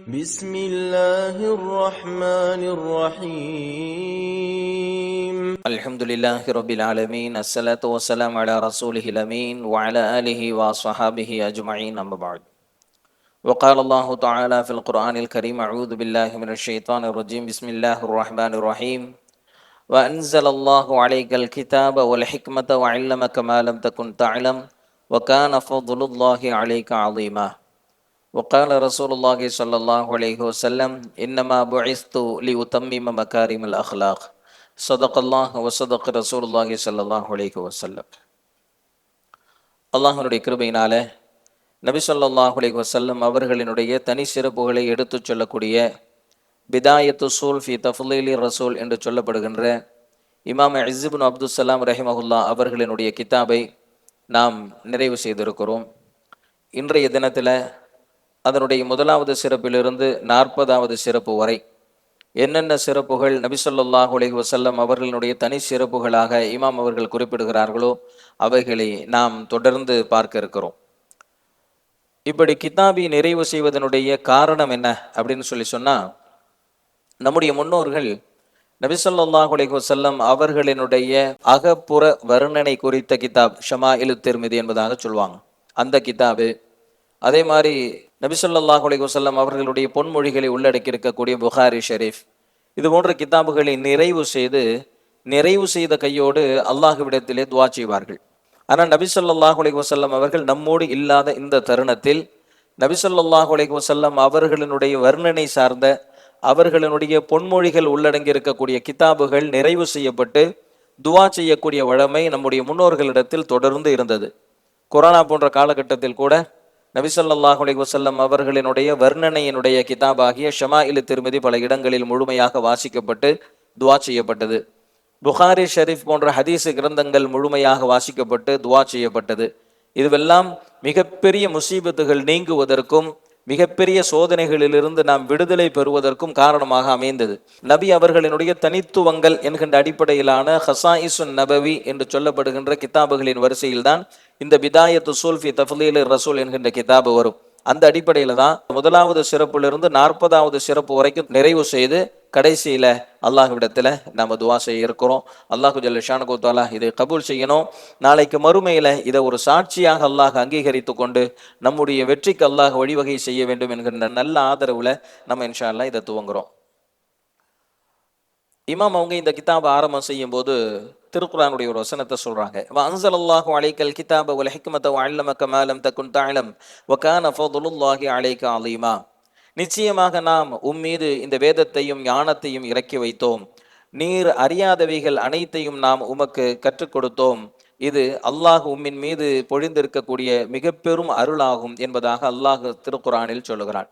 بسم الله الرحمن الرحيم الحمد لله رب العالمين الصلاة والسلام على رسوله الأمين وعلى آله وصحابه أجمعين أما بعد وقال الله تعالى في القرآن الكريم أعوذ بالله من الشيطان الرجيم بسم الله الرحمن الرحيم وأنزل الله عليك الكتاب والحكمة وعلمك ما لم تكن تعلم وكان فضل الله عليك عظيما وقال رسول الله صلى الله عليه وسلم إنما بعثت لأتمم مكارم الأخلاق صدق الله وصدق رسول الله صلى الله عليه وسلم. அல்லாஹ்வுடைய கிருபையினால நபி ஸல்லல்லாஹு அலைஹி வஸல்லம் அவர்களினுடைய தனி சிறப்புகளை எடுத்துச் சொல்லக்கூடிய பிதாயத்து சூல் ஃபி தஃலீலி ரசூல் என்று சொல்லப்படுகின்ற இமாம் இஸ் இப்னு அப்துஸ்ஸலாம் ரஹிமஹுல்லா அவர்களினுடைய கிதாபை நாம் நிறைவு செய்திருக்கிறோம். இன்றைய தினத்தில் அதனுடைய முதலாவது சிறப்பிலிருந்து 40வது சிறப்பு வரை என்னென்ன சிறப்புகள் நபி ஸல்லல்லாஹு அலைஹி வஸல்லம் அவர்களுடைய தனி சிறப்புகளாக இமாம் அவர்கள் குறிப்பிடுகிறார்களோ அவைகளை நாம் தொடர்ந்து பார்க்க இருக்கிறோம். இப்படி கிதாபை நிறைவு செய்வதனுடைய காரணம் என்ன அப்படின்னு சொன்னால், நம்முடைய முன்னோர்கள் நபி ஸல்லல்லாஹு அலைஹி வஸல்லம் அவர்களினுடைய அகப்புற வர்ணனை குறித்த கிதாப் ஷமாஇலு திர்மிதி என்பதாக சொல்லுவாங்க. அந்த கிதாபு, அதே மாதிரி நபி ஸல்லல்லாஹு அலைஹி வஸல்லம் அவர்களுடைய பொன்மொழிகளை உள்ளடக்கி இருக்கக்கூடிய புகாரி ஷெரீஃப், இது போன்ற கிதாபுகளை நிறைவு செய்த கையோடு அல்லாஹ்விடத்திலே துஆ செய்வார்கள். ஆனால் நபி ஸல்லல்லாஹு அலைஹி வஸல்லம் அவர்கள் நம்மோடு இல்லாத இந்த தருணத்தில் நபி ஸல்லல்லாஹு அலைஹி வஸல்லம் அவர்களினுடைய வர்ணனை சார்ந்த அவர்களினுடைய பொன்மொழிகள் உள்ளடங்கி இருக்கக்கூடிய கிதாபுகள் நிறைவு செய்யப்பட்டு துஆ செய்யக்கூடிய வழமை நம்முடைய முன்னோர்களிடத்தில் தொடர்ந்து இருந்தது. கொரோனா போன்ற காலகட்டத்தில் கூட நபி ஸல்லல்லாஹு அலைஹி வஸல்லம் அவர்களினுடைய வர்ணனையினுடைய கிதாபாகிய ஷமாஇலு திர்மிதி பல இடங்களில் முழுமையாக வாசிக்கப்பட்டு துஆ செய்யப்பட்டது. புகாரி ஷெரீஃப் போன்ற ஹதீஸ் கிரந்தங்கள் முழுமையாக வாசிக்கப்பட்டு துஆ செய்யப்பட்டது. இதுவெல்லாம் மிகப்பெரிய முசீபத்துகள் நீங்குவதற்கும் மிகப்பெரிய சோதனைகளிலிருந்து நாம் விடுதலை பெறுவதற்கும் காரணமாக அமைந்தது. நபி அவர்களினுடைய தனித்துவங்கள் என்கின்ற அடிப்படையிலான ஹசாயிசுன் நபவி என்று சொல்லப்படுகின்ற கிதாபுகளின் வரிசையில் தான் இந்த பிதாயத்து சூல் ஃபி தஃலீலி ரசூல் என்கின்ற கிதாபு வரும். அந்த அடிப்படையில் தான் முதலாவது சிறப்பிலிருந்து 40வது சிறப்பு வரைக்கும் நிறைவு செய்து கடைசியில் அல்லாஹ்விடத்தில் நாம் துஆ செய்ய இருக்கிறோம். அல்லாஹு ஜல்ல ஷானஹு வ தஆலா இதை கபூல் செய்யணும். நாளைக்கு மறுமையில் இதை ஒரு சாட்சியாக அல்லாஹ் அங்கீகரித்து கொண்டு நம்முடைய வெற்றிக்கு அல்லாஹ் வழிவகை செய்ய வேண்டும் என்கின்ற நல்ல ஆதரவில் நம்ம இன்ஷா அல்லாஹ் இதை துவங்குறோம். இமாம் அவங்க இந்த கிதாபை ஆரம்பம் செய்யும் போது திருக்குர்ஆனுடைய ஒரு வசனத்தை சொல்றாங்க. வஅன்ஸலல்லாஹு அலைக்கல் கிதாப வல் ஹிக்மத வஅல்லமக மா லம் தகுன் தஅலம் வகான ஃபதுலுல்லாஹி அலைக அலீமா. நிச்சயமாக நாம் உம்மீது இந்த வேதத்தையும் ஞானத்தையும் இறக்கி வைத்தோம், நீர் அறியாதவைகள் அனைத்தையும் நாம் உமக்கு கற்றுக் கொடுத்தோம், இது அல்லாஹ் உம்மின் மீது பொழிந்திருக்கக்கூடிய மிக பெரும் அருளாகும் என்பதாக அல்லாஹ் திருக்குர்ஆனில் சொல்லுகிறான்.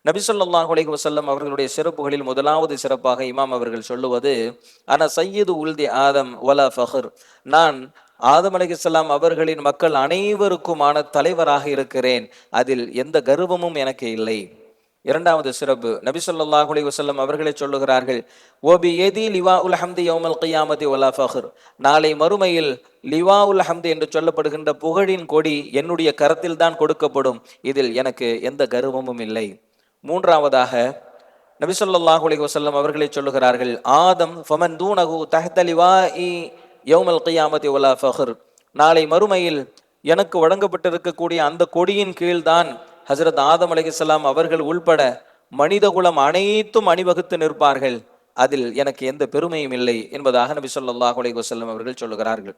நபி ஸல்லல்லாஹு அலைஹி வஸல்லம் அவர்களுடைய சிறப்புகளில் முதலாவது சிறப்பாக இமாம் அவர்கள் சொல்லுவது, அன சய்யிது உல்தி ஆதம் வலா ஃபஹர், நான் ஆதம் அலைஹிஸ்ஸலாம் அவர்களின் மக்கள் அனைவருக்குமான தலைவராக இருக்கிறேன், அதில் எந்த கர்வமும் எனக்கு இல்லை. இரண்டாவது சிறப்பு, நபி ஸல்லல்லாஹு அலைஹி வஸல்லம் அவர்களே சொல்லுகிறார்கள், ஓபி யதி லிவாஉல் ஹம்தி யௌமல் கியாமத்தி வலா ஃபஹர், நாளை மறுமையில் லிவாஉல் ஹம்தி என்று சொல்லப்படுகின்ற புகழின் கொடி என்னுடைய கரத்தில் தான் கொடுக்கப்படும், இதில் எனக்கு எந்த கர்வமும் இல்லை. மூன்றாவதாக நபி ஸல்லல்லாஹு அலைஹி வஸல்லம் அவர்களே சொல்லுகிறார்கள், ஆதம் ஃபமன் தூனஹு தஹ்த லிவாஇ யௌமல் கியாமத்தி வலா ஃபஹர், நாளை மறுமையில் எனக்கு வழங்கப்பட்டிருக்கக்கூடிய அந்த கொடியின் கீழ்தான் ஹஜ்ரத் ஆதம் அலைஹிஸ்ஸலாம் அவர்கள் உள்பட மனித குலம் அனைத்தும் அணிவகுத்து நிற்பார்கள், அதில் எனக்கு எந்த பெருமையும் இல்லை என்பதாக நபி ஸல்லல்லாஹு அலைஹி வஸல்லம் அவர்கள் சொல்லுகிறார்கள்.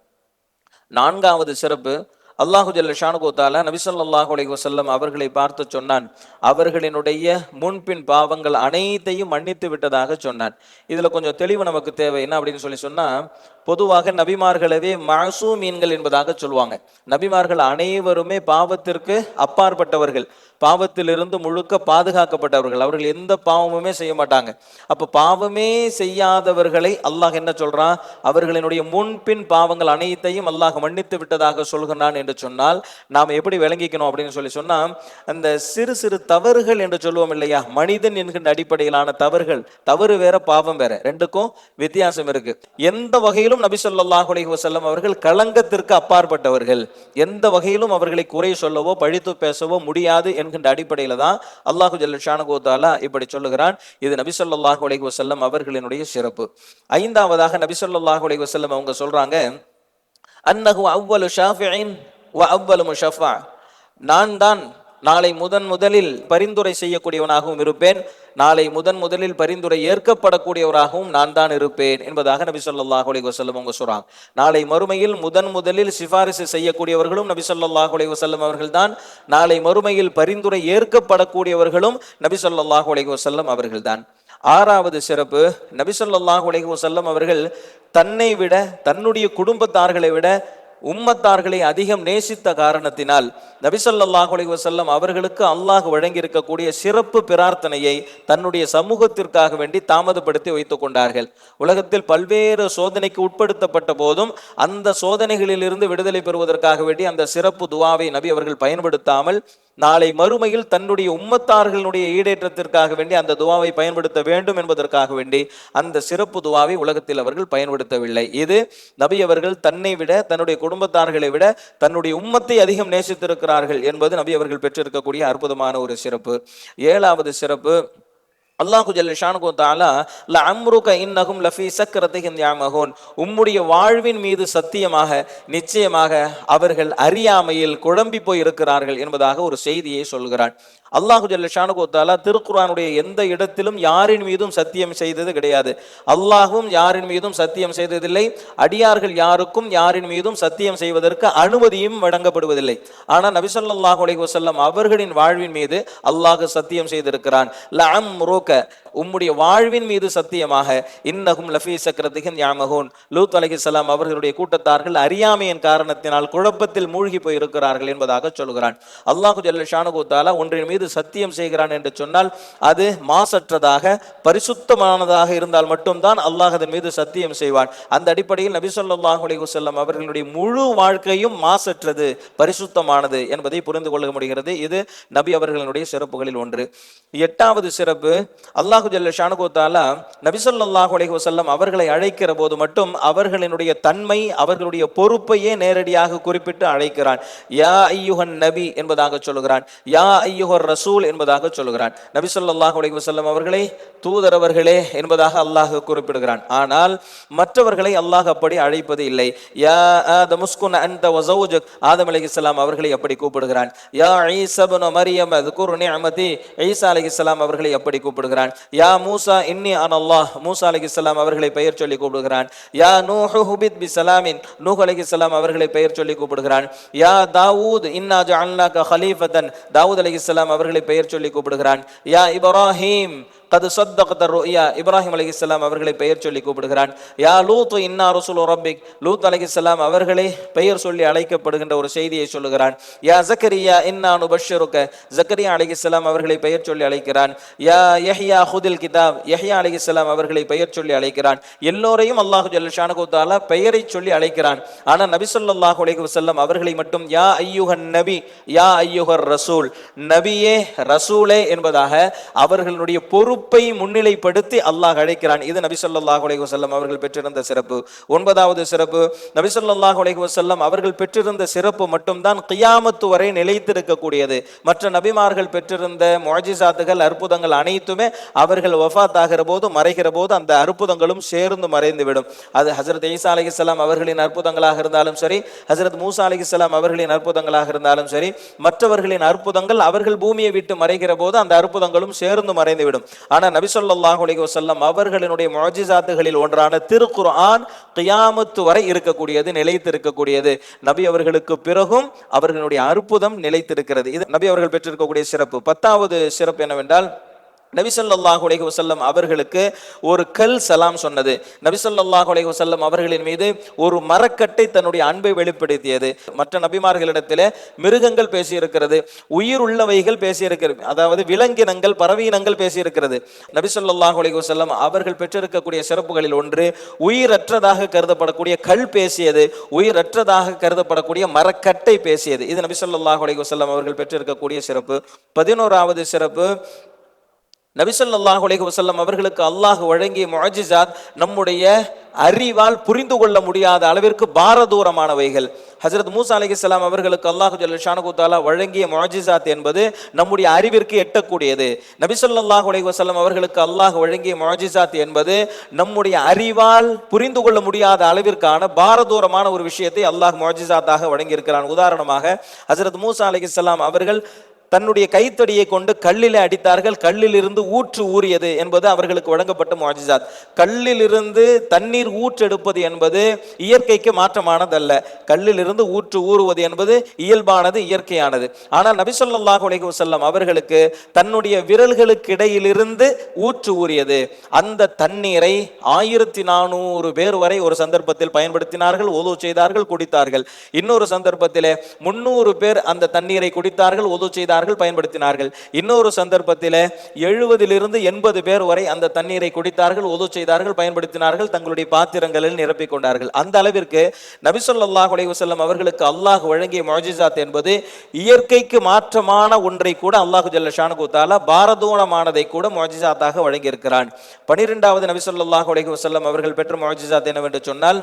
நான்காவது சிறப்பு, அல்லாஹு ஜல்ல ஷானஹு வ தஆலா நபி ஸல்லல்லாஹு அலைஹி வஸல்லம் அவர்களை பார்த்து சொன்னான், அவர்களினுடைய முன்பின் பாவங்கள் அனைத்தையும் மன்னித்து விட்டதாக சொன்னான். இதுல கொஞ்சம் தெளிவு நமக்கு தேவை. என்ன அப்படின்னு சொன்னா, பொதுவாக நபிமார்களவே மஅசூமீன்கள் என்பதாக சொல்லுவாங்க. நபிமார்கள் அனைவருமே பாவத்திற்கு அப்பாற்பட்டவர்கள், பாவத்திலிருந்து முழுக்க பாதுகாக்கப்பட்டவர்கள், அவர்கள் எந்த பாவமுமே செய்ய மாட்டாங்க. அப்ப பாவமே செய்யாதவர்களை அல்லாஹ் என்ன சொல்றான், அவர்களினுடைய முன்பின் பாவங்கள் அனைத்தையும் அல்லாஹ் மன்னித்து விட்டதாக சொல்கிறான் என்று சொன்னால் நாம் எப்படி விளங்கிக்கணும் அப்படின்னு சொன்னா, அந்த சிறு சிறு தவறுகள் என்று சொல்லுவோம் இல்லையா, மனிதன் என்கின்ற அடிப்படையிலான தவறுகள், தவறு வேற பாவம் வேற, ரெண்டுக்கும் வித்தியாசம் இருக்கு. எந்த வகையிலும் நபி ஸல்லல்லாஹு அலைஹி வஸல்லம் அவர்கள் களங்கத்திற்கு அப்பாற்பட்டவர்கள், எந்த வகையிலும் அவர்களை குறை சொல்லவோ பழித்து பேசவோ முடியாது என்கின்ற அடிப்படையில தான் அல்லாஹு ஜல்ல ஷானஹு வ தஆலா இப்படி சொல்லுகிறான். இது நபி ஸல்லல்லாஹு அலைஹி வஸல்லம் அவர்களினுடைய சிறப்பு. ஐந்தாவதாக நபி ஸல்லல்லாஹு அலைஹி வஸல்லம் அவங்க சொல்றாங்க, அன்னஹு அவ்வலு ஷாஃபிஇன் வ அவ்வலு முஷஃபா. நான் தான் நாளை முதலில் பரிந்துரை செய்யக்கூடியவனாகவும் இருப்பேன், நாளை முதலில் பரிந்துரை ஏற்கப்படக்கூடியவராகவும் நான் தான் இருப்பேன் என்பதாக நபி ஸல்லல்லாஹு அலைஹி வஸல்லம் அவங்க சொல்றாங்க. நாளை மறுமையில் முதலில் சிபாரிசு செய்யக்கூடியவர்களும் நபி ஸல்லல்லாஹு அலைஹி வஸல்லம் அவர்கள் தான், நாளை மறுமையில் பரிந்துரை ஏற்கப்படக்கூடியவர்களும் நபி ஸல்லல்லாஹு அலைஹி வஸல்லம் அவர்கள் தான். ஆறாவது சிறப்பு, நபி ஸல்லல்லாஹு அலைஹி வஸல்லம் அவர்கள் தன்னை விட, தன்னுடைய குடும்பத்தார்களை விட உம்மத்தார்களை அதிகம் நேசித்த காரணத்தினால் நபி ஸல்லல்லாஹு அலைஹி வஸல்லம் அவர்களுக்கு அல்லாஹ் வழங்கி இருக்கக்கூடிய சிறப்பு பிரார்த்தனையை தன்னுடைய சமூகத்திற்காக வேண்டி தாமதப்படுத்தி வைத்துக் கொண்டார்கள். உலகத்தில் பல்வேறு சோதனைக்கு உட்படுத்தப்பட்ட போதும் அந்த சோதனைகளில் இருந்து விடுதலை பெறுவதற்காக வேண்டி அந்த சிறப்பு துஆவை நபி அவர்கள் பயன்படுத்தாமல் நாளை மறுமையில் தன்னுடைய உம்மத்தார்களுடைய ஈடேற்றத்திற்காக வேண்டி அந்த துஆவை பயன்படுத்த வேண்டும் என்பதற்காக வேண்டி அந்த சிறப்பு துஆவை உலகத்தில் அவர்கள் பயன்படுத்தவில்லை. இது நபி அவர்கள் தன்னை விட, தன்னுடைய குடும்பத்தார்களை விட தன்னுடைய உம்மத்தை அதிகம் நேசித்திருக்கிறார்கள் என்பது நபி அவர்கள் பெற்றிருக்கக்கூடிய அற்புதமான ஒரு சிறப்பு. ஏழாவது சிறப்பு, அல்லாஹு ஜல்ல ஷானஹு வ தஆலா லஅம்ருக இன்னஹும் லஃபீ சக்ரத்திஹிம் யஅமஹூன். உம்முடைய வாழ்வின் மீது சத்தியமாக, நிச்சயமாக அவர்கள் அறியாமையில் குழம்பி போய் இருக்கிறார்கள் என்பதாக ஒரு செய்தியை சொல்கிறான். அல்லாஹு ஜல்ல ஷானஹு வ தஆலா திருக்குர்ஆனுடைய எந்த இடத்திலும் யாரின் மீதும் சத்தியம் செய்தது கிடையாது. அல்லாஹ்வும் யாரின் மீதும் சத்தியம் செய்ததில்லை. அடியார்கள் யாருக்கும் யாரின் மீதும் சத்தியம் செய்வதற்கு அனுமதியும் வழங்கப்படுவதில்லை. ஆனால் நபி ஸல்லல்லாஹு அலைஹி வஸல்லம் அவர்களின் வாழ்வின் மீது அல்லாஹ் சத்தியம் செய்திருக்கிறான். லஅம்ருக, உம்முடைய வாழ்வின் மீது சத்தியமாக, இன்னஹும் லஃபீ சக்ரத்திஹிம் யஅமஹூன். லூத் அலைஹிஸ்ஸலாம் அவர்களுடைய கூட்டத்தார்கள் அறியாமையின் காரணத்தினால் குழப்பத்தில் மூழ்கி போய் இருக்கிறார்கள் என்பதாக சொல்கிறான். அல்லாஹு ஜல்ல ஷானஹு வ தஆலா ஒன்றின் மீது சத்தியம் செய்கிறான் என்று சொன்னால் அது மாசற்றதாக, பரிசுத்தமானதாக இருந்தால் மட்டும்தான் அல்லாஹ் அதன் மீது சத்தியம் செய்வான். அந்த அடிப்படையில் நபி ஸல்லல்லாஹு அலைஹி வஸல்லம் அவர்களுடைய முழு வாழ்க்கையும் மாசற்றது, பரிசுத்தமானது என்பதை புரிந்து கொள்ள முடிகிறது. இது நபி அவர்களுடைய சிறப்புகளில் ஒன்று. எட்டாவது சிறப்பு, அல்லாஹு ஜல்ல ஷானஹு வ தஆலா நபி ஸல்லல்லாஹு அலைஹி வஸல்லம் அவர்களை அழைக்கிற போது மட்டும் அவர்களினுடைய தன்மை, அவர்களுடைய பொறுப்பையே நேரடியாக குறிப்பிட்டு அழைக்கிறான். யா ஐயுஹன் நபி என்பதாக சொல்கிறான், யா ஐயுஹர் ரசூல் என்பதாக சொல்கிறான். நபி ஸல்லல்லாஹு அலைஹி வஸல்லம் அவர்களை தூதரவர்களே என்பதாக அல்லாஹ் குறிப்பிடுகிறான். ஆனால் மற்றவர்களை அல்லாஹ் அப்படி அழைப்பது இல்லை. யா ஆதம் உஸ்குன் அன்த வ ஸௌஜுக், ஆதம் அலைஹிஸ்ஸலாம் அவர்களை அப்படி கூப்பிடுகிறான். யா ஈஸா இப்னு மரியம் அஸ்குர் நிஅமதி, ஈஸா அலைஹிஸ்ஸலாம் அவர்களை அப்படி கூப்பிடுகிறான். யா மூசா இன்னி அனல்லாஹ், மூசா அலைஹிஸ்ஸலாம் அவர்களை பெயர் சொல்லி கூப்பிடுகிறான். யா நூஹு ஹுபித் பிஸலாமின், நூஹ் அலைஹிஸ்ஸலாம் அவர்களை பெயர் சொல்லி கூப்பிடுகிறான். யா தாவூத் இன்னா ஜஅல்னாக கலீஃபத்தன், தாவூத் அலைஹிஸ்ஸலாம் அவர்களை பெயர் சொல்லி கூப்பிடுகிறான். யா இப்ராஹீம் கது சத்தகத ருயா, இப்ராஹிம் அலைஹிஸ்ஸலாம் அவர்களை பெயர் சொல்லி கூப்பிடுகிறான். யா லூத் இன்னா ரசூலு ரப்பிக், லூத் அலைஹிஸ்ஸலாம் அவர்களை பெயர் சொல்லி அழைக்கப்படுகின்ற ஒரு செய்தியை சொல்லுகிறான். யா ஜக்கரியா இன்னா நுபஷ்ஷிருக, ஜக்கரியா அலைஹிஸ்ஸலாம் அவர்களை பெயர் சொல்லி அழைக்கிறான். யா யஹ்யா ஹுதில் கிதாப், யஹ்யா அலைஹிஸ்ஸலாம் அவர்களை பெயர் சொல்லி அழைக்கிறான். எல்லோரையும் அல்லாஹு ஜல்ல ஷானஹு வ தஆலா பெயரை சொல்லி அழைக்கிறான். ஆனால் நபி ஸல்லல்லாஹு அலைஹி வஸல்லம் அவர்களை மட்டும் யா ஐயுஹன் நபி, யா ஐயுஹர் ரசூல், நபியே ரசூலே என்பதாக அவர்களுடைய பொறுப்பை முன்னிலைப்படுத்தி அல்லாஹ் அழைக்கிறான். இது நபி ஸல்லல்லாஹு அலைஹி வஸல்லம் அவர்கள் பெற்றிருந்த சிறப்பு. ஒன்பதாவது சிறப்பு, நபி ஸல்லல்லாஹு அலைஹி வஸல்லம் அவர்கள் பெற்றிருந்த சிறப்பு மட்டும்தான் கியாமத்து வரை நிலைத்திருக்கக்கூடியது. மற்ற நபிமார்கள் பெற்றிருந்த முஅஜிசாத்துகள், அற்புதங்கள் அனைத்துமே அவர்கள் வஃபாத் ஆகிற போது, மறைகிற போது அந்த அற்புதங்களும் சேர்ந்து மறைந்துவிடும். அது ஹஜ்ரத் ஈசா அலைஹிஸ்ஸலாம் அவர்களின் அற்புதங்களாக இருந்தாலும் சரி, ஹஜ்ரத் மூசா அலைஹிஸ்ஸலாம் அவர்களின் அற்புதங்களாக இருந்தாலும் சரி, மற்றவர்களின் அற்புதங்கள் அவர்கள் பூமியை விட்டு மறைகிற போது அந்த அற்புதங்களும் சேர்ந்து மறைந்துவிடும். ஆனால் நபி ஸல்லல்லாஹு அலைஹி வஸல்லம் அவர்களினுடைய முஅஜிசாத்துகளில் ஒன்றான திருக்குர்ஆன் கியாமத்து வரை இருக்கக்கூடியது, நிலைத்திருக்கக்கூடியது. நபி அவர்களுக்கு பிறகும் அவர்களுடைய அற்புதம் நிலைத்திருக்கிறது. இது நபி அவர்கள் பெற்றிருக்கக்கூடிய சிறப்பு. 10வது சிறப்பு என்னவென்றால், நபி ஸல்லல்லாஹு அலைஹி வஸல்லம் அவர்களுக்கு ஒரு கல் சலாம் சொன்னது. நபி ஸல்லல்லாஹு அலைஹி வஸல்லம் அவர்களின் மீது ஒரு மரக்கட்டை தன்னுடைய அன்பை வெளிப்படுத்தியது. மற்ற நபிமார்களிடத்திலே மிருகங்கள் பேசியிருக்கிறது, உயிர் உள்ளவைகள் பேசியிருக்கிறது, அதாவது விலங்கினங்கள், பறவையினங்கள் பேசியிருக்கிறது. நபி ஸல்லல்லாஹு அலைஹி வஸல்லம் அவர்கள் பெற்றிருக்கக்கூடிய சிறப்புகளில் ஒன்று, உயிரற்றதாக கருதப்படக்கூடிய கல் பேசியது, உயிரற்றதாக கருதப்படக்கூடிய மரக்கட்டை பேசியது. இது நபி ஸல்லல்லாஹு அலைஹி வஸல்லம் அவர்கள் பெற்றிருக்கக்கூடிய சிறப்பு. 11வது சிறப்பு, நபி ஸல்லல்லாஹு அலைஹி வஸல்லம் அவர்களுக்கு அல்லாஹ் வழங்கிய முஅஜிசாத் நம்முடைய அறிவால் புரிந்து கொள்ள முடியாத அளவிற்கு பாரதூரமானவைகள். ஹஜ்ரத் மூசா அலைஹிஸ்ஸலாம் அவர்களுக்கு அல்லாஹ் ஜல்ல ஷானஹு தஆலா வழங்கிய முஅஜிஸாத் என்பது நம்முடைய அறிவிற்கு எட்டக்கூடியது. நபி ஸல்லல்லாஹு அலைஹி வஸல்லம் அவர்களுக்கு அல்லாஹ் வழங்கிய முஅஜிஸாத் என்பது நம்முடைய அறிவால் புரிந்து கொள்ள முடியாத அளவிற்கான பாரதூரமான ஒரு விஷயத்தை அல்லாஹ் முஅஜிஸாத்தாக வழங்கி இருக்கிறான். உதாரணமாக ஹஜ்ரத் மூசா அலைஹிஸ்ஸலாம் அவர்கள் தன்னுடைய கைத்தடியை கொண்டு கல்லிலே அடித்தார்கள். கல்லிலிருந்து ஊற்று ஊறியது என்பது அவர்களுக்கு வழங்கப்பட்ட முஅஜிஸாத். கல்லிலிருந்து தண்ணீர் ஊற்றெடுப்பது என்பது இயற்கைக்கு மாற்றமானதல்ல. கல்லிலிருந்து ஊற்று ஊறுவது என்பது இயல்பானது, இயற்கையானது. ஆனால் நபி ஸல்லல்லாஹு அலைஹி வஸல்லம் அவர்களுக்கு தன்னுடைய விரல்களுக்கு இடையிலிருந்து ஊற்று ஊறியது. அந்த தண்ணீரை 1400 பேர் வரை ஒரு சந்தர்ப்பத்தில் பயன்படுத்தினார்கள், ஒது செய்தார்கள், குடித்தார்கள். இன்னொரு சந்தர்ப்பத்திலே 300 பேர் அந்த தண்ணீரை குடித்தார்கள், ஒது செய்தார்கள், பயன்படுத்தினார்கள். இன்னொரு சந்தர்ப்பத்தில் 70 to 80 பேர் வரை அந்த தண்ணீரை குடித்தார்கள், ஒது செய்தார்கள், பயன்படுத்தினார்கள், தங்களுடைய பாத்திரங்களில் நிரப்பிக் கொண்டார்கள். அந்த அளவிற்கு நபி ஸல்லல்லாஹு அலைஹி வஸல்லம் அவர்களுக்கு அல்லாஹ் வழங்கிய முஅஜிஸாத் என்பது இயற்கைக்கு மாற்றமான ஒன்றை கூட அல்லாஹ் ஜல்ல ஷானஹு தஆலா பாரதூரமானதை கூட முஅஜிஸாத்தாக வழங்கி இருக்கிறான். 12வது நபி ஸல்லல்லாஹு அலைஹி வஸல்லம் அவர்கள் பெற்ற முஅஜிஸாத் என்னவென்று சொன்னால்,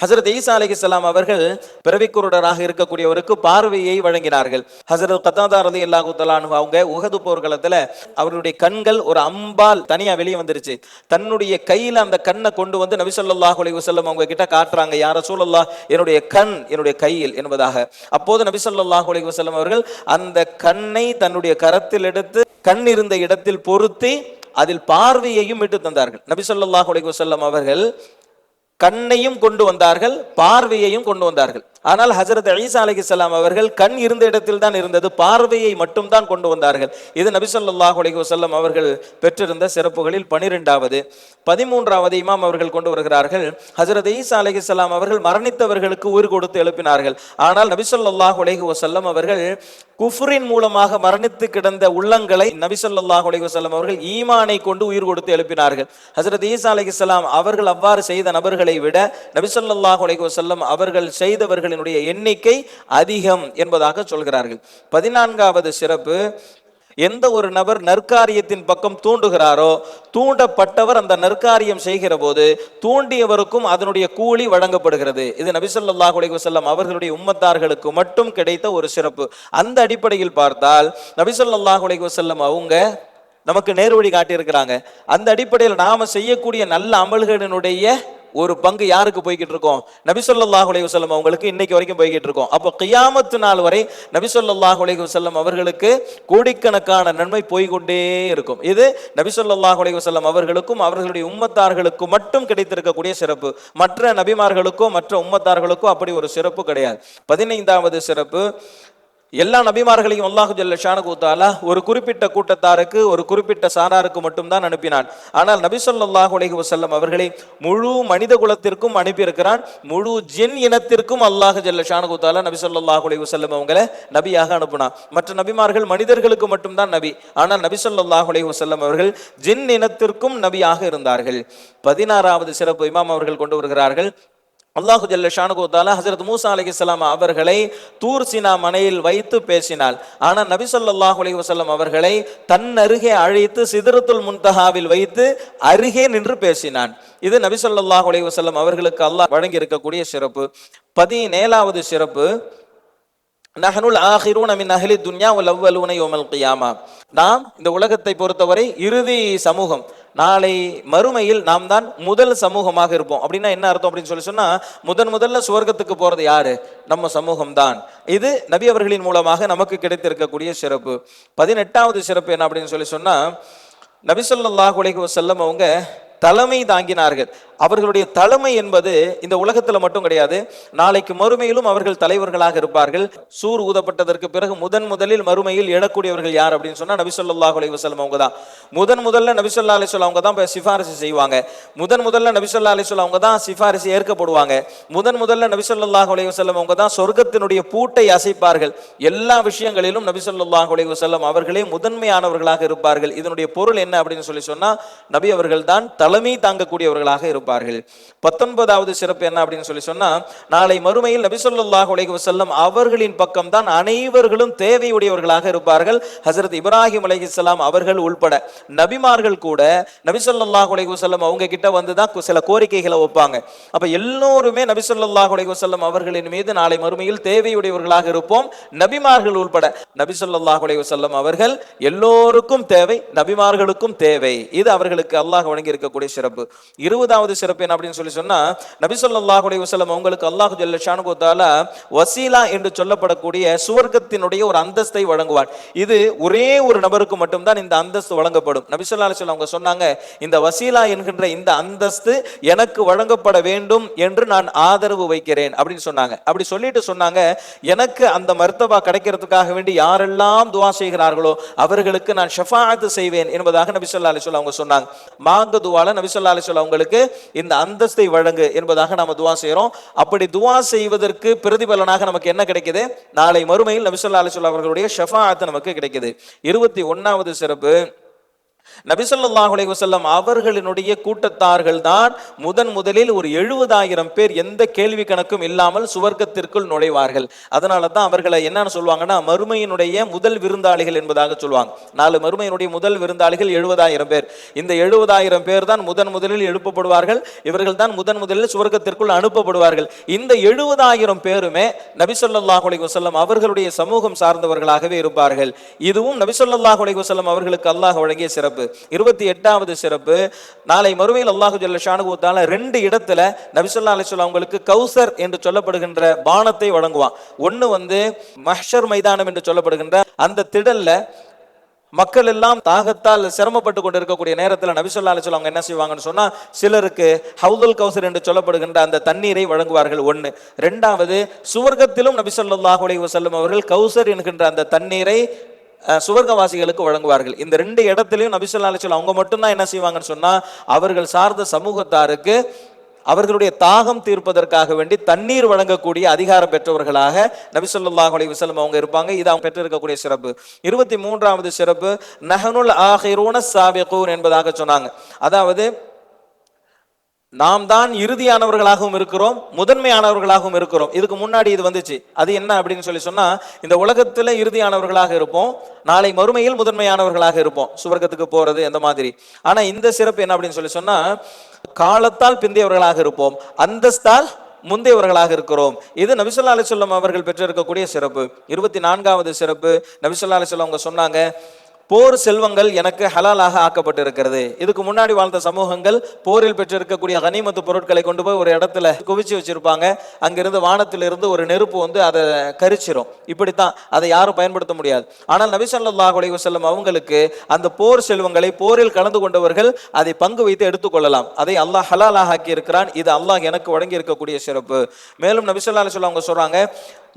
ஹஜ்ரத் ஈசா அலைஹிஸ்ஸலாம் அவர்கள் பிறவிக்குருடராக இருக்கக்கூடியவருக்கு பார்வையை வழங்கினார்கள். ஹஜ்ரத் கத்தாதா ரலியல்லாஹு தஆலா அன்ஹு அவங்க உஹது போர்க்களத்துல அவருடைய கண்கள் ஒரு அம்பால் தனியா வெளியே வந்துருச்சு. தன்னுடைய கையில அந்த கண்ணை கொண்டு வந்து நபி ஸல்லல்லாஹு அலைஹி வஸல்லம் அவங்க கிட்ட காட்டுறாங்க, யா ரசூலல்லாஹ், என்னுடைய கண் என்னுடைய கையில் என்பதாக. அப்போது நபி ஸல்லல்லாஹு அலைஹி வஸல்லம் அவர்கள் அந்த கண்ணை தன்னுடைய கரத்தில் எடுத்து கண் இருந்த இடத்தில் பொருத்தி அதில் பார்வையையும் விட்டு தந்தார்கள். நபி ஸல்லல்லாஹு அலைஹி வஸல்லம் அவர்கள் கண்ணையும் கொண்டு வந்தார்கள், பார்வையையும் கொண்டு வந்தார்கள். ஆனால் ஹஜ்ரத் ஈசா அலைஹிஸ்ஸலாம் அவர்கள் கண் இருந்த இடத்தில் தான் இருந்தது, பார்வையை மட்டும் தான் கொண்டு வந்தார்கள். இது நபி ஸல்லல்லாஹு அலைஹி வஸல்லம் அவர்கள் பெற்றிருந்த சிறப்புகளில் 12வது. 13வது இமாம் அவர்கள் கொண்டு வருகிறார்கள், ஹஜ்ரத் ஈசா அலைஹிஸ்ஸலாம் அவர்கள் மரணித்தவர்களுக்கு உயிர் கொடுத்து எழுப்பினார்கள். ஆனால் நபி ஸல்லல்லாஹு அலைஹி வஸல்லம் அவர்கள் குஃப்ரின் மூலமாக மரணித்து கிடந்த உள்ளங்களை நபி ஸல்லல்லாஹு அலைஹி வஸல்லம் அவர்கள் ஈமானை கொண்டு உயிர் கொடுத்து எழுப்பினார்கள். ஹஜ்ரத் ஈசா அலைஹிஸ்ஸலாம் அவர்கள் அவ்வாறு செய்த நபர்களை விட நபி ஸல்லல்லாஹு அலைஹி வஸல்லம் அவர்கள் செய்தவர்களினுடைய எண்ணிக்கை அதிகம் என்பதாக சொல்கிறார்கள். 14வது சிறப்பு, எந்த ஒரு நபர் நற்காரியத்தின் பக்கம் தூண்டுகிறாரோ, தூண்டப்பட்டவர் அந்த நற்காரியம் செய்கிற போது தூண்டியவருக்கும் அதனுடைய கூலி வழங்கப்படுகிறது. இது நபி ஸல்லல்லாஹு அலைஹி வஸல்லம் அவர்களுடைய உம்மத்தார்களுக்கு மட்டும் கிடைத்த ஒரு சிறப்பு. அந்த அடிப்படையில் பார்த்தால் நபி ஸல்லல்லாஹு அலைஹி வஸல்லம் அவங்க நமக்கு நேர்வழி காட்டியிருக்கிறாங்க. அந்த அடிப்படையில் நாம செய்யக்கூடிய நல்ல அமல்களினுடைய ஒரு பங்கு யாருக்கு போய்கிட்டு இருக்கோம்? நபி ஸல்லல்லாஹு அலைஹி வஸல்லம் அவங்களுக்கு இன்னைக்கு வரைக்கும் போய்கிட்டு இருக்கோம். அப்போ கியாமத்து நாள் வரை நபி ஸல்லல்லாஹு அலைஹி வஸல்லம் அவர்களுக்கு கோடிக்கணக்கான நன்மை போய்கொண்டே இருக்கும். இது நபி ஸல்லல்லாஹு அலைஹி வஸல்லம் அவர்களுக்கும் அவர்களுடைய உம்மத்தார்களுக்கும் மட்டும் கிடைத்திருக்கக்கூடிய சிறப்பு. மற்ற நபிமார்களுக்கோ மற்ற உம்மத்தார்களுக்கோ அப்படி ஒரு சிறப்பு கிடையாது. 15வது சிறப்பு, எல்லா நபிமார்களையும் அல்லாஹு ஜல்ல ஷானஹு தஆலா ஒரு குறிப்பிட்ட கூட்டத்தாருக்கு, ஒரு குறிப்பிட்ட சாராருக்கு மட்டும்தான் அனுப்பினான். ஆனால் நபி ஸல்லல்லாஹு அலைஹி வஸல்லம் அவர்களை முழு மனித குலத்திற்கும் அனுப்பியிருக்கிறான். முழு ஜின் இனத்திற்கும் அல்லாஹு ஜல்ல ஷானஹு தஆலா நபி ஸல்லல்லாஹு அலைஹி வஸல்லம் அவங்களை நபியாக அனுப்பினான். மற்ற நபிமார்கள் மனிதர்களுக்கு மட்டும்தான் நபி. ஆனால் நபி ஸல்லல்லாஹு அலைஹி வஸல்லம் அவர்கள் ஜின் இனத்திற்கும் நபியாக இருந்தார்கள். 16வது சிறப்பு இமாம் அவர்கள் கொண்டு வருகிறார்கள், அல்லாஹு ஜல்ல ஷானஹு தஆலா ஹஜ்ரத் மூசா அலைஹிஸ்ஸலாம் அவர்களை தூர் சீனா மலையில் வைத்து பேசினார். ஆனால் நபி ஸல்லல்லாஹு அலைஹி வஸல்லம் அவர்களை தன் அருகே அழைத்து சிதறத்துல் முன்தஹாவில் வைத்து அருகே நின்று பேசினான். இது நபி ஸல்லல்லாஹு அலைஹி வஸல்லம் அவர்களுக்கு அல்லாஹ் வழங்கி இருக்கக்கூடிய சிறப்பு. 17வது சிறப்பு, நஹ்னுல் ஆகிரூன மின் அஹ்லி துன்யா வல் அவ்வலூன யௌமல் கியாமா. நாம் இந்த உலகத்தை பொறுத்தவரை இறுதி சமூகம். நாளை மறுமையில் நாம் தான் முதல் சமூகமாக இருப்போம். அப்படின்னா என்ன அர்த்தம் அப்படின்னு சொன்னா, முதல்ல சுவர்க்கத்துக்கு போறது யாரு? நம்ம சமூகம் தான். இது நபி அவர்களின் மூலமாக நமக்கு கிடைத்திருக்கக்கூடிய சிறப்பு. 18வது சிறப்பு என்ன அப்படின்னு சொன்னா, நபி ஸல்லல்லாஹு அலைஹி வஸல்லம் அவங்க தலைமை தாங்கினார்கள். அவர்களுடைய தலைமை என்பது இந்த உலகத்துல மட்டும் கிடையாது, நாளைக்கு மறுமையிலும் அவர்கள் தலைவர்களாக இருப்பார்கள். சூர் ஊதப்பட்டதற்கு பிறகு முதலில் மறுமையில் எழக்கூடியவர்கள் யார் அப்படின்னு சொன்னா நபி ஸல்லல்லாஹு அலைஹி வஸல்லம் அவங்க தான். முதல்ல நபி ஸல்லல்லாஹு அலைஹி வஸல்லம் அவங்க தான் சிபாரிசு செய்வாங்க. முதல்ல நபி ஸல்லல்லாஹு அலைஹி வஸல்லம் அவங்க தான் சிபாரிசு ஏற்கப்படுவாங்க. முதல்ல நபி ஸல்லல்லாஹு அலைஹி வஸல்லம் அவங்க தான் சொர்க்கத்தினுடைய பூட்டை அசைப்பார்கள். எல்லா விஷயங்களிலும் நபி ஸல்லல்லாஹு அலைஹி வஸல்லம் அவர்களே முதன்மையானவர்களாக இருப்பார்கள். இதனுடைய பொருள் என்ன அப்படின்னு சொன்னா, நபி அவர்கள் தான் தலைமை தாங்கக்கூடியவர்களாக இருப்பார்கள். 19வது சிறப்பு என்ன அப்படின்னு சொன்னா, நாளை மறுமையில் நபி ஸல்லல்லாஹு அலைஹி வஸல்லம் அவர்களின் பக்கம் தான் அனைவர்களும் தேவையுடையவர்களாக இருப்பார்கள். ஹஜ்ரத் இப்ராஹிம் அலைஹிஸ்ஸலாம் அவர்கள் உள்பட நபிமார்கள் கூட நபி ஸல்லல்லாஹு அலைஹி வஸல்லம் அவங்க கிட்ட வந்து தான் சில கோரிக்கைகளை வைப்பாங்க. அப்ப எல்லோருமே நபி ஸல்லல்லாஹு அலைஹி வஸல்லம் அவர்களின் மீது நாளை மறுமையில் தேவையுடையவர்களாக இருப்போம், நபிமார்கள் உள்பட. நபி ஸல்லல்லாஹு அலைஹி வஸல்லம் அவர்கள் எல்லோருக்கும் தேவை, நபிமார்களுக்கும் தேவை. இது அவர்களுக்கு அல்லாஹ் வழங்கி இருக்கக்கூடிய சிறப்பு. 20வது சிறப்பு என்ன அப்படின்னு சொன்னா, நபி ஸல்லல்லாஹு அலைஹி வஸல்லம் அவங்களுக்கு அல்லாஹ் ஜல்ல ஷானுஹு வ தஆலா வசீலா என்று சொல்லப்படக்கூடிய சுவர்க்கத்தினுடைய ஒரு அந்தஸ்தை வழங்குவார். இது ஒரே ஒரு நபருக்கு மட்டும்தான் இந்த அந்தஸ்து வழங்கப்படும். நபி ஸல்லல்லாஹு அலைஹி வஸல்லம் அவங்க சொன்னாங்க, இந்த வசீலா என்கின்ற இந்த அந்தஸ்து எனக்கு வழங்கப்பட வேண்டும் என்று நான் ஆதரவு வைக்கிறேன் அப்படின்னு சொன்னாங்க. அப்படி சொல்லிட்டு சொன்னாங்க, எனக்கு அந்த மர்த்தபா கிடைக்கிறதுக்காக வேண்டி யாரெல்லாம் துஆ செய்கிறார்களோ அவர்களுக்கு நான் ஷஃபாஅத் செய்வேன் என்பதாக நபி ஸல்லல்லாஹு அலைஹி வஸல்லம் அவங்க சொன்னாங்க. மாங்க துஆல நபி ஸல்லல்லாஹு அலைஹி வஸல்லம் அவங்களுக்கு இந்த அந்தஸ்தை வழங்கு என்பதாக நாம துஆ செய்றோம். அப்படி துஆ செய்வதற்கு பிரதிபலனாக நமக்கு என்ன கிடைக்குது? நாளை மறுமையில் நபி ஸல்லல்லாஹு அலைஹி வஸல்லம் அவர்களுடைய ஷஃபாஅத் நமக்கு கிடைக்குது. 21வது சிறப்பு, நபி ஸல்லல்லாஹு அலைஹி வஸல்லம் அவர்களினுடைய கூட்டத்தார்கள் தான் முதலில் ஒரு 70,000 பேர் எந்த கேள்வி கணக்கும் இல்லாமல் சுவர்க்கத்திற்குள் நுழைவார்கள். அதனால தான் அவர்களை என்னன்னு சொல்லுவாங்கன்னா, மறுமையினுடைய முதல் விருந்தாளிகள் என்பதாக சொல்லுவாங்க. நாலு மறுமையினுடைய முதல் விருந்தாளிகள் 70,000 பேர். இந்த 70,000 பேர் தான் முதலில் எழுப்பப்படுவார்கள். இவர்கள் தான் முதலில் சுவர்க்கத்திற்குள் அனுப்பப்படுவார்கள். இந்த 70,000 பேருமே நபி ஸல்லல்லாஹு அலைஹி வஸல்லம் அவர்களுடைய சமூகம் சார்ந்தவர்களாகவே இருப்பார்கள். இதுவும் நபி ஸல்லல்லாஹு அலைஹி வஸல்லம் அவர்களுக்கு அல்லாஹ் வழங்கிய சிறப்பு. 28வது சிறப்பு, நாளை மறுமையில் அல்லாஹ் ஜல்ல ஷானுஹு வ தஆலா 2 இடத்துல நபி ஸல்லல்லாஹு அலைஹி வஸல்லம் அவங்களுக்கு கௌசர் என்று சொல்லப்படுகின்ற பானத்தை வழங்குவான். ஒன்னு வந்து மஹ்ஷர் மைதானம் என்று சொல்லப்படுகின்ற அந்த திடல்ல மக்கள் எல்லாம் தாகத்தால் சிரமப்பட்டு கொண்டு இருக்கக்கூடிய நேரத்தில் நபி ஸல்லல்லாஹு அலைஹி வஸல்லம் என்ன செய்வாங்கன்னு சொன்னா, சிலருக்கு ஹவுதுல் கௌசர் என்று சொல்லப்படுகின்ற அந்த தண்ணீரை வழங்குவார்கள். ஒன்று. ரெண்டாவது, சுவர்க்கத்திலும் நபி ஸல்லல்லாஹு அலைஹி வஸல்லம் அவர்கள் கௌசர் என்கின்ற அந்த தண்ணீரை சுவர்க்கவாசிகளுக்கு வழங்குவார்கள். இந்த 2 இடத்திலையும் நபி ஸல்லல்லாஹு அலைஹி வஸல்லம் அவங்க மட்டும்தான் என்ன செய்வாங்கன்னு சொன்னா, அவர்கள் சார்ந்த சமூகத்தாருக்கு அவர்களுடைய தாகம் தீர்ப்பதற்காக வேண்டி தண்ணீர் வழங்கக்கூடிய அதிகாரம் பெற்றவர்களாக நபி ஸல்லல்லாஹு அலைஹி வஸல்லம் அவங்க இருப்பாங்க. இது அவங்க பெற்றிருக்கக்கூடிய சிறப்பு. 23வது சிறப்பு, நஹனுல் ஆகிரூன ஸாபிகூன் என்பதாக சொன்னாங்க. அதாவது நாம் தான் இறுதியானவர்களாகவும் இருக்கிறோம், முதன்மையானவர்களாகவும் இருக்கிறோம். இதுக்கு முன்னாடி இது வந்துச்சு. அது என்ன அப்படின்னு சொன்னா, இந்த உலகத்துல இறுதியானவர்களாக இருப்போம், நாளை மறுமையில் முதன்மையானவர்களாக இருப்போம், சுவர்க்கத்துக்கு போறது அந்த மாதிரி. ஆனா இந்த சிறப்பு என்ன அப்படின்னு சொன்னா, காலத்தால் பிந்தையவர்களாக இருப்போம், அந்தஸ்தால் முந்தையவர்களாக இருக்கிறோம். இது நபி ஸல்லல்லாஹு அலைஹி வஸல்லம் அவர்கள் பெற்றிருக்கக்கூடிய சிறப்பு. 24வது சிறப்பு, நபி ஸல்லல்லாஹு அலைஹி வஸல்லம் அவங்க சொன்னாங்க, போர் செல்வங்கள் எனக்கு ஹலாலாக ஆக்கப்பட்டிருக்கிறது. இதுக்கு முன்னாடி வாழ்ந்த சமூகங்கள் போரில் பெற்றிருக்கக்கூடிய கனிமத்து பொருட்களை கொண்டு போய் ஒரு இடத்துல குவிச்சு வச்சிருப்பாங்க. அங்கிருந்து வானத்திலிருந்து ஒரு நெருப்பு வந்து அதை கரிச்சிரும். இப்படித்தான், அதை யாரும் பயன்படுத்த முடியாது. ஆனால் நபி ஸல்லல்லாஹு அலைஹி வஸல்லம் அவங்களுக்கு அந்த போர் செல்வங்களை, போரில் கலந்து கொண்டவர்கள் அதை பங்கு வைத்து எடுத்துக்கொள்ளலாம். அதை அல்லாஹ் ஹலாலாக ஆக்கி இருக்கிறான். இது அல்லாஹ் எனக்கு வழங்கி இருக்கக்கூடிய சிறப்பு. மேலும் நபி ஸல்லல்லாஹு அலைஹி வஸல்லம் அவங்க சொல்றாங்க,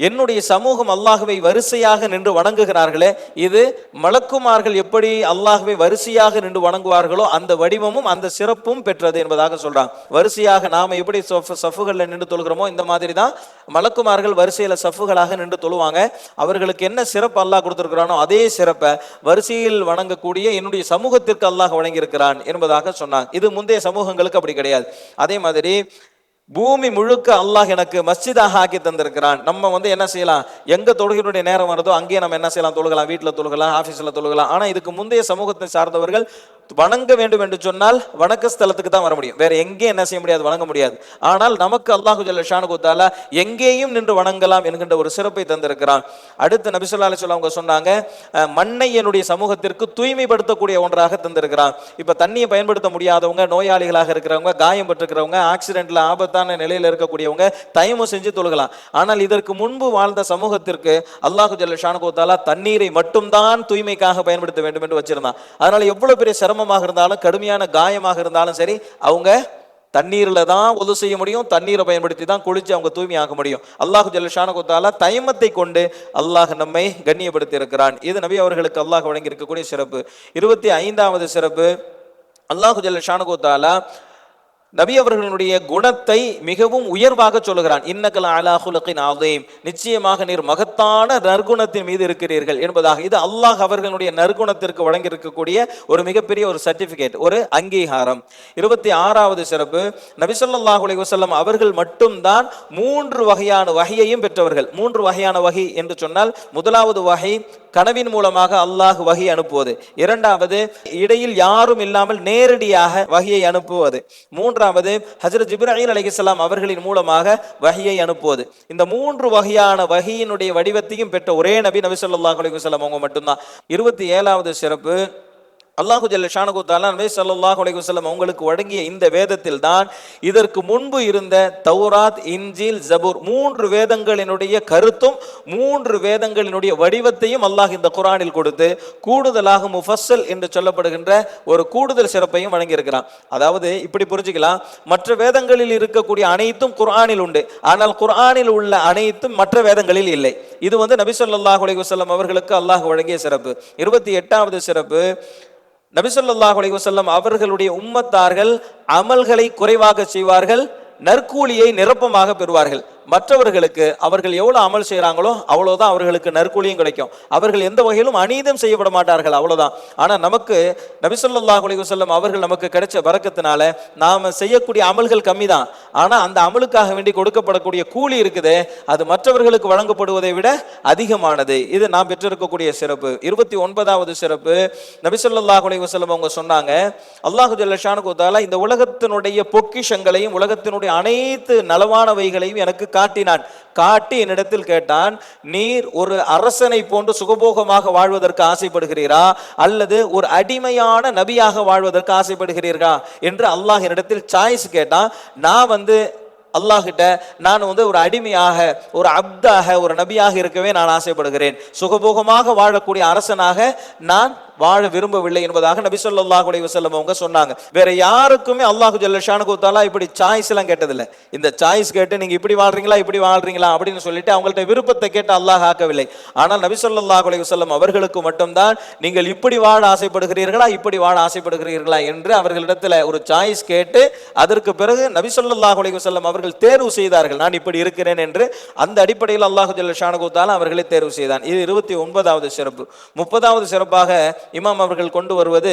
என்னுடைய சமூகம் அல்லாஹ்வை வரிசையாக நின்று வணங்குகிறார்களே, இது மலக்குமார்கள் எப்படி அல்லாஹ்வை வரிசையாக நின்று வணங்குவார்களோ அந்த வடிவமும் அந்த சிறப்பும் பெற்றது என்பதாக சொல்றாங்க. வரிசையாக நாம எப்படி சஃப்புகளில் நின்று தொழுகிறோமோ இந்த மாதிரி தான் மலக்குமார்கள் வரிசையில சஃப்புகளாக நின்று தொழுவாங்க. அவர்களுக்கு என்ன சிறப்பு அல்லாஹ் கொடுத்திருக்கிறானோ அதே சிறப்பை வரிசையில் வணங்கக்கூடிய என்னுடைய சமூகத்திற்கு அல்லாஹ் வழங்கியிருக்கிறான் என்பதாக சொன்னாங்க. இது முந்தைய சமூகங்களுக்கு அப்படி கிடையாது. அதே மாதிரி பூமி முழுக்க அல்லாஹ் எனக்கு மஸ்ஜிதாக ஆக்கி தந்திருக்கிறான். நம்ம வந்து என்ன செய்யலாம், எங்க தொழுகையுடைய நேரம் வருதோ அங்கேயே நம்ம என்ன செய்யலாம், தொழுகலாம், வீட்டில் தொழுகலாம், ஆஃபீஸில் தொழுகலாம். ஆனால் இதுக்கு முந்தைய சமூகத்தை சார்ந்தவர்கள் வணங்க வேண்டும் என்று சொன்னால் வணக்க ஸ்தலத்துக்கு தான் வர முடியும், வேற எங்கேயும் என்ன செய்ய முடியாது, வணங்க முடியாது. ஆனால் நமக்கு அல்லாஹு ஜல்ல ஷானுஹு தஆலா எங்கேயும் நின்று வணங்கலாம் என்கின்ற ஒரு சிறப்பை தந்திருக்கிறான். அடுத்து நபி ஸல்லல்லாஹு அலைஹி வஸல்லம் அவங்க சொன்னாங்க, மண்ணை என்னுடைய சமூகத்திற்கு தூய்மைப்படுத்தக்கூடிய ஒன்றாக தந்திருக்கிறான். இப்ப தண்ணியை பயன்படுத்த முடியாதவங்க, நோயாளிகளாக இருக்கிறவங்க, காயம் பெற்றிருக்கிறவங்க, ஆக்சிடென்ட்ல ஆபத்தான நிலையில் இருக்கக்கூடியவங்க தயமு செஞ்சு தொழுகலாம். ஆனால் இதற்கு முன்பு வாழ்ந்த சமூகத்திற்கு அல்லாஹு ஜல்ல ஷானுஹு தஆலா தண்ணீரை மட்டும்தான் தூய்மைக்காக பயன்படுத்த வேண்டும் என்று வச்சிருந்தான். அதனால எவ்வளவு பெரிய சிரமமாக இருந்தாலும், கடுமையான காயமாக இருந்தாலும் சரி, அவங்க தண்ணீர்ல தான் ஒது செய்ய முடியும், தண்ணீரை பயன்படுத்தி தான் குளிச்சு அவங்க தூய்மையாக முடியும். அல்லாஹு ஜல்ல ஷானுஹு தஆலா தயமத்தை கொண்டு அல்லாஹ் நம்மை கண்ணியப்படுத்தி இருக்கிறான். இது நபி அவர்களுக்கு அல்லாஹ் வழங்கி இருக்கக்கூடிய சிறப்பு. 25வது சிறப்பு, அல்லாஹு ஜல்ல ஷானுஹு தஆலா நபி அவர்களுடைய குணத்தை மிகவும் உயர்வாக சொல்லுகிறான். இன்னகல அலா குலுகின் அதீம், நிச்சயமாக நீர் மகத்தான நற்குணத்தின் மீது இருக்கிறீர்கள் என்பதாக. இது அல்லாஹ் அவர்களுடைய நற்குணத்திற்கு வழங்கியிருக்கக்கூடிய ஒரு மிகப்பெரிய ஒரு சர்டிபிகேட், ஒரு அங்கீகாரம். 26வது சிறப்பு, நபி ஸல்லல்லாஹு அலைஹி வஸல்லம் அவர்கள் மட்டும்தான் 3 வகையான வஹியையும் பெற்றவர்கள். 3 வகையான வஹி என்று சொன்னால், முதலாவது வஹி கனவின் மூலமாக அல்லாஹ் வஹி அனுப்புவது. இரண்டாவது இடையில் யாரும் இல்லாமல் நேரடியாக வஹியை அனுப்புவது. மூன்றாவது ஹஜ்ரத் ஜிப்ரீல் அலைஹிஸ்ஸலாம் அவர்களின் மூலமாக வஹியை அனுப்புவது. இந்த 3 வகையான வஹியினுடைய வடிவத்தையும் பெற்ற ஒரே நபி ஸல்லல்லாஹு அலைஹி வஸல்லம் அவங்க மட்டும்தான். 27வது சிறப்பு, அல்லாஹு ஜல்ல ஷானஹு தஆலா நபி ஸல்லல்லாஹு அலைஹி வஸல்லம் அவங்களுக்கு வழங்கிய இந்த வேதத்தில் தான் இதற்கு முன்பு இருந்த தௌராத், இன்ஜீல், ஜபூர் 3 வேதங்களினுடைய கருத்தும் 3 வேதங்களினுடைய வடிவத்தையும் அல்லாஹ் இந்த குர்ஆனில் கொடுத்து கூடுதலாக முஃபஸ்ஸல் என்று சொல்லப்படுகின்ற ஒரு கூடுதல் சிறப்பையும் வழங்கியிருக்கிறான். அதாவது இப்படி புரிஞ்சுக்கலாம், மற்ற வேதங்களில் இருக்கக்கூடிய அனைத்தும் குர்ஆனில் உண்டு, ஆனால் குர்ஆனில் உள்ள அனைத்தும் மற்ற வேதங்களில் இல்லை. இது நபி ஸல்லல்லாஹு அலைஹி வஸல்லம் அவர்களுக்கு அல்லாஹ் வழங்கிய சிறப்பு. 28வது சிறப்பு, நபி ஸல்லல்லாஹு அலைஹி வஸல்லம் அவர்களுடைய உம்மத்தார்கள் அமல்களை குறைவாக செய்வார்கள், நற்கூலியை நிரப்பமாக பெறுவார்கள். மற்றவர்களுக்கு அவர்கள் எவ்வளவு அமல் செய்யறாங்களோ அவ்வளவுதான் அவர்களுக்கு நற்கூலியும் கிடைக்கும். அவர்கள் எந்த வகையிலும் அநீதம் செய்யப்பட மாட்டார்கள், அவ்வளவுதான். ஆனா நமக்கு நபி ஸல்லல்லாஹு அலைஹி வஸல்லம் அவர்கள் நமக்கு கிடைச்ச பரக்கத்தினால நாம செய்யக்கூடிய அமல்கள் கம்மி தான். ஆனா அந்த அமலுக்காக வேண்டி கொடுக்கப்படக்கூடிய கூலி இருக்குது, அது மற்றவர்களுக்கு வழங்கப்படுவதை விட அதிகமானது. இது நாம் பெற்றிருக்கக்கூடிய சிறப்பு. 29வது சிறப்பு, நபி ஸல்லல்லாஹு அலைஹி வஸல்லம் அவங்க சொன்னாங்க, அல்லாஹு ஜல்ல ஷானஹு தஆலா இந்த உலகத்தினுடைய பொக்கிஷங்களையும் உலகத்தினுடைய அனைத்து நலவானவைகளையும் எனக்கு காட்டினான். காட்டி என்னிடத்தில் கேட்டான், நீர் ஒரு அரசனை போன்று சுகபோகமாக வாழ்வதற்கு ஆசைப்படுகிறீரா அல்லது ஒரு அடிமையான நபியாக வாழ்வதற்கு ஆசைப்படுகிறீர்களா என்று அல்லாஹ் என்னிடத்தில் சாய்ஸ் கேட்டான். நான் அல்லாஹ்கிட்ட நான் ஒரு அடிமையாக, ஒரு அப்தாக, ஒரு நபியாக இருக்கவே நான் ஆசைப்படுகிறேன். சுகபோகமாக வாழக்கூடிய அரசனாக நான் வாழ விரும்பவில்லை என்பதாக நபி ஸல்லல்லாஹு அலைஹி வஸல்லம் அவங்க சொன்னாங்க. வேற யாருக்குமே அல்லாஹு ஜல்ல ஷானஹு தஆலா இப்படி சாய்ஸ் எல்லாம் கேட்டதில்லை. இந்த சாய்ஸ் கேட்டு நீங்க இப்படி வாழ்றீங்களா இப்படி வாழ்றீங்களா அப்படின்னு சொல்லிட்டு அவங்கள்ட்ட விருப்பத்தை கேட்டு அல்லாஹ் ஆக்கவில்லை. ஆனால் நபி ஸல்லல்லாஹு அலைஹி வஸல்லம் அவர்களுக்கு மட்டும்தான் நீங்கள் இப்படி வாழ ஆசைப்படுகிறீர்களா இப்படி வாழ ஆசைப்படுகிறீர்களா என்று அவர்களிடத்துல ஒரு சாய்ஸ் கேட்டு அதற்கு பிறகு நபி ஸல்லல்லாஹு அலைஹி வஸல்லம் அவர்கள் தேர்வு செய்தார்கள், நான் இப்படி இருக்கிறேன் என்று. அந்த அடிப்படையில் அல்லாஹு ஜல்ல ஷானஹு தஆலா அவர்களை தேர்வு செய்தான். இது 29வது சிறப்பு. 30வது சிறப்பாக இமாம் அவர்கள் கொண்டு வருவது,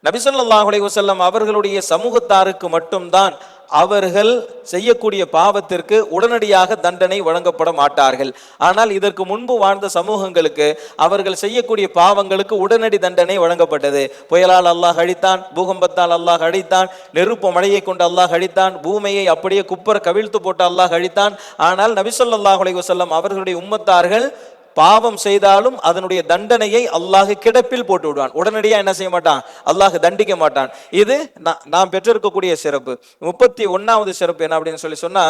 நபி ஸல்லல்லாஹு அலைஹி வஸல்லம் அவர்களுடைய சமூகத்தாருக்கு மட்டும்தான் அவர்கள் செய்யக்கூடிய பாவத்திற்கு உடனடியாக தண்டனை வழங்கப்பட மாட்டார்கள். ஆனால் இதற்கு முன்பு வாழ்ந்த சமூகங்களுக்கு அவர்கள் செய்யக்கூடிய பாவங்களுக்கு உடனடி தண்டனை வழங்கப்பட்டது. புயலால் அல்லாஹ் அழித்தான், பூகம்பத்தால் அல்லாஹ் அழித்தான், நெருப்பு மழையை கொண்டு அல்லாஹ் அழித்தான், பூமியை அப்படியே குப்பர கவிழ்த்து போட்டு அல்லாஹ் அழித்தான். ஆனால் நபி ஸல்லல்லாஹு அலைஹி வஸல்லம் அவர்களுடைய உம்மத்தார்கள் பாவம் செய்தாலும் அதனுடைய தண்டனையை அல்லாஹ் கிடப்பில் போட்டு விடுவான். உடனடியாக என்ன செய்ய மாட்டான், அல்லாஹ் தண்டிக்க மாட்டான். இது நாம் பெற்றிருக்கக்கூடிய சிறப்பு. 31வது சிறப்பு என்ன அப்படின்னு சொன்னா,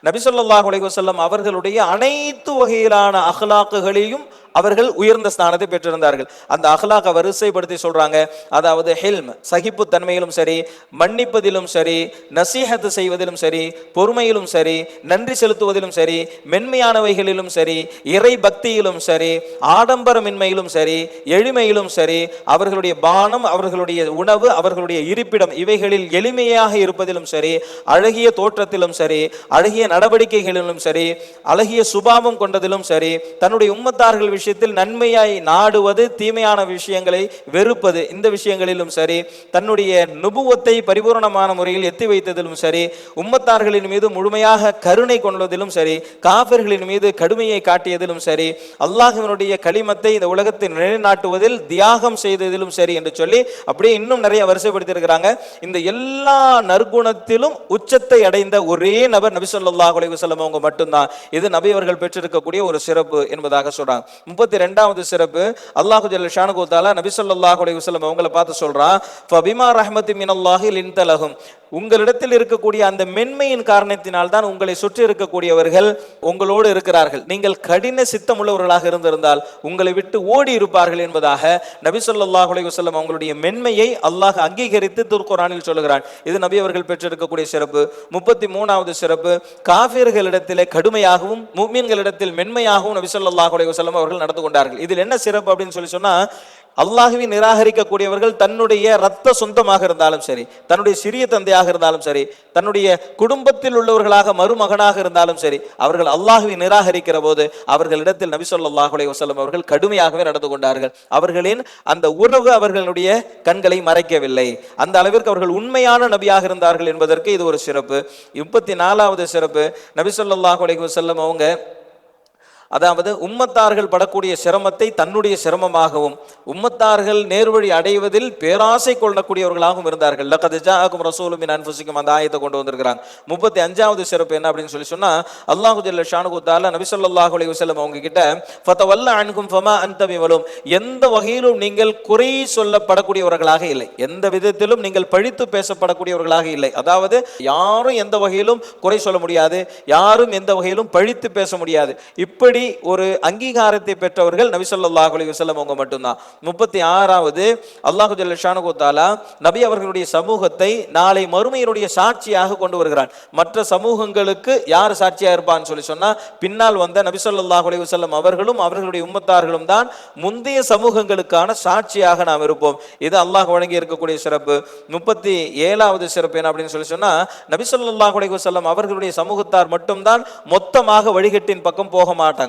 நபி ஸல்லல்லாஹு அலைஹி வஸல்லம் அவர்களுடைய அனைத்து வகையிலான அஹ்லாக்குகளையும் அவர்கள் உயர்ந்த ஸ்தானத்தை பெற்றிருந்தார்கள். அந்த அஹ்லாக வரிசைப்படுத்தி சொல்றாங்க. அதாவது ஹில்ம், சகிப்பு தன்மையிலும் சரி, மன்னிப்பதிலும் சரி, நசீஹத் செய்வதிலும் சரி, பொறுமையிலும் சரி, நன்றி செலுத்துவதிலும் சரி, மென்மையானவைகளிலும் சரி, இறை பக்தியிலும் சரி, ஆடம்பரமின்மையிலும் சரி, எளிமையிலும் சரி, அவர்களுடைய பானம், அவர்களுடைய உணவு, அவர்களுடைய இருப்பிடம் இவைகளில் எளிமையாக இருப்பதிலும் சரி, அழகிய தோற்றத்திலும் சரி, அழகிய நடவடிக்கைகளிலும் சரி, அழகிய சுபாவம் கொண்டதிலும் சரி, தன்னுடைய உம்மத்தார்கள் விஷயத்தில் நன்மையாய் நாடுவது, தீமையான விஷயங்களை வெறுப்பது, இந்த விஷயங்களிலும் சரி, தன்னுடைய நுபுவத்தை பரிபூர்ணமான முறையில் எத்தி வைத்ததிலும் சரி, உம்மத்தார்களின் மீது முழுமையாக கருணை கொண்டதிலும் சரி, காஃபிர்களின் மீது கடுமையை காட்டியதிலும் சரி, அல்லாஹ்வினுடைய கலிமத்தை இந்த உலகத்தில் நிலைநாட்டுவதில் தியாகம் செய்ததிலும் சரி என்று சொல்லி அப்படியே இன்னும் நிறைய வரிசைப்படுத்தி இருக்கிறாங்க. இந்த எல்லா நற்குணத்திலும் உச்சத்தை அடைந்த ஒரே நபர் நபி ஸல்லல்லாஹு அலைஹி வஸல்லம் அவங்க மட்டும்தான். இது நபி அவர்கள் பெற்றிருக்கக்கூடிய ஒரு சிறப்பு என்பதாக சொல்றாங்க. 32வது சிறப்பு, அல்லாஹு ஜல்ல ஷானஹு தஆலா நபி ஸல்லல்லாஹு அலைஹி வஸல்லம் அவங்களை பார்த்து சொல்றான், ஃபபிமா ரஹ்மத்தின் மினல்லாஹி லின்த லஹும், உங்களிடத்தில் இருக்கக்கூடிய அந்த மென்மையின் காரணத்தினால் தான் உங்களை சுற்றி இருக்கக்கூடியவர்கள் உங்களோடு இருக்கிறார்கள். நீங்கள் கடின சித்தம் உள்ளவர்களாக இருந்திருந்தால் உங்களை விட்டு ஓடி இருப்பார்கள் என்பதாக நபி ஸல்லல்லாஹு அலைஹி வஸல்லம் அவங்களுடைய மென்மையை அல்லாஹ் அங்கீகரித்து திருக்குர்ஆனில் சொல்கிறான். இது நபி அவர்கள் பெற்றிருக்கக்கூடிய சிறப்பு. 33வது சிறப்பு, காஃபிர்களிடத்திலே கடுமையாகவும் முஃமின்களிடத்தில் மென்மையாகவும் நபி ஸல்லல்லாஹு அலைஹி வஸல்லம் அவர்கள் நடந்து கொண்டார்கள். இதில் என்ன சிறப்பு அப்படின்னு சொல்லி சொன்னா, அல்லாஹ்வை நிராகரிக்கக்கூடியவர்கள் தன்னுடைய இரத்த சொந்தமாக இருந்தாலும் சரி, தன்னுடைய சிறிய தந்தையாக இருந்தாலும் சரி, தன்னுடைய குடும்பத்தில் உள்ளவர்களாக மருமகனாக இருந்தாலும் சரி, அவர்கள் அல்லாஹ்வை நிராகரிக்கிற போது அவர்களிடத்தில் நபி ஸல்லல்லாஹு அலைஹி வஸல்லம் அவர்கள் கடுமையாகவே நடந்து கொண்டார்கள். அவர்களின் அந்த உறவு அவர்களுடைய கண்களை மறைக்கவில்லை. அந்த அளவிற்கு அவர்கள் உண்மையான நபியாக இருந்தார்கள் என்பதற்கு இது ஒரு சிறப்பு. 34வது சிறப்பு, நபி ஸல்லல்லாஹு அலைஹி வஸல்லம் அவங்க அதாவது உம்மத்தார்கள் படக்கூடிய சிரமத்தை தன்னுடைய சிரமமாகவும் உம்மத்தார்கள் நேர்வழி அடைவதில் பேராசை கொள்ளக்கூடியவர்களாகவும் இருந்தார்கள். லக்கத் ஜாஅக்கும் ரசூலும் மின் அன்ஃபுசிக்கும் அந்த ஆயத்தை கொண்டு வந்திருக்கிறாங்க. 35வது சிறப்பு என்ன அப்படின்னு சொல்லி சொன்னா, அல்லாஹு ஜல்ல ஷானுஹு தஆலா நபி ஸல்லல்லாஹு அலைஹி வஸல்லம் அவங்க கிட்ட ஃபதவல்ல அன்கும் ஃபமா அன்த பிமலூம், எந்த வகையிலும் நீங்கள் குறை சொல்லப்படக்கூடியவர்களாக இல்லை, எந்த விதத்திலும் நீங்கள் பழித்து பேசப்படக்கூடியவர்களாக இல்லை. அதாவது யாரும் எந்த வகையிலும் குறை சொல்ல முடியாது, யாரும் எந்த வகையிலும் பழித்து பேச முடியாது. இப்படி ஒரு அங்கீகாரத்தை பெற்றவர்கள் நபி ஸல்லல்லாஹு அலைஹி வஸல்லம் அவங்க மட்டும்தான். 36வது, அல்லாஹு ஜல்ல ஷானுஹு தஆலா நபி அவர்களுடைய சமூகத்தை நாளை மறுமையினுடைய சாட்சியாக கொண்டு வருகிறான். மற்ற சமூகங்களுக்கு யார் சாட்சியா இருப்பான்னு சொல்லி சொன்னா, பின்னால் வந்த நபி ஸல்லல்லாஹு அலைஹி வஸல்லம் அவர்களும் அவர்களுடைய உம்மத்தார்களும் தான் முந்தைய சமூகங்களுக்கான சாட்சியாக நாம் இருப்போம். இது அல்லாஹ் வழங்கி இருக்கக்கூடிய சிறப்பு. 37வது சிறப்பு என்ன அப்படின்னு சொல்லி சொன்னா, நபி ஸல்லல்லாஹு அலைஹி வஸல்லம் அவர்களுடைய சமூகத்தார் மட்டும்தான் மொத்தமாக வழிகட்டின் பக்கம் போக மாட்டாங்க.